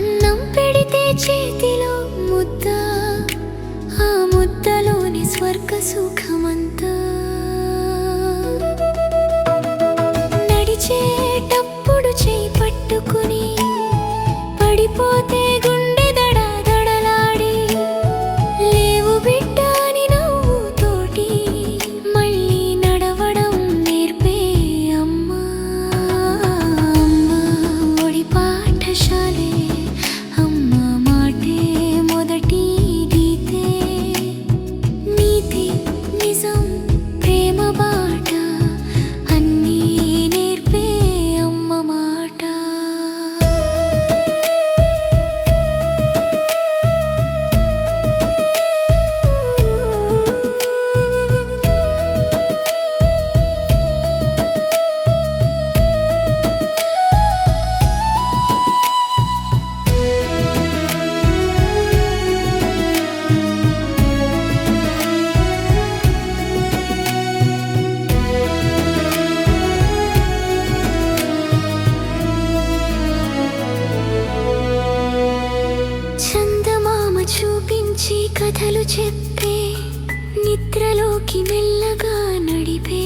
అన్నం పెడితే చేతిలో ముద్ద, ఆ ముద్దలోని స్వర్గ సుఖమంతా. నడిచేటప్పుడు చేయి పట్టుకుని పడిపోతే గుండె దడదడలాడి, లేవు బిడ్డ అని నవ్వుతోటి మళ్ళీ నడవడం నేర్పే అమ్మా. అమ్మ ఒడి పాఠశాలే, అమ్మ మాటే మొదటి గీతే. నీతి నిజం ప్రేమ బాట అన్నీ నేర్పే అమ్మ మాట. చందమామ చూపించి కథలు చెప్పే, నిద్రలోకి మెల్లగా నడిపే.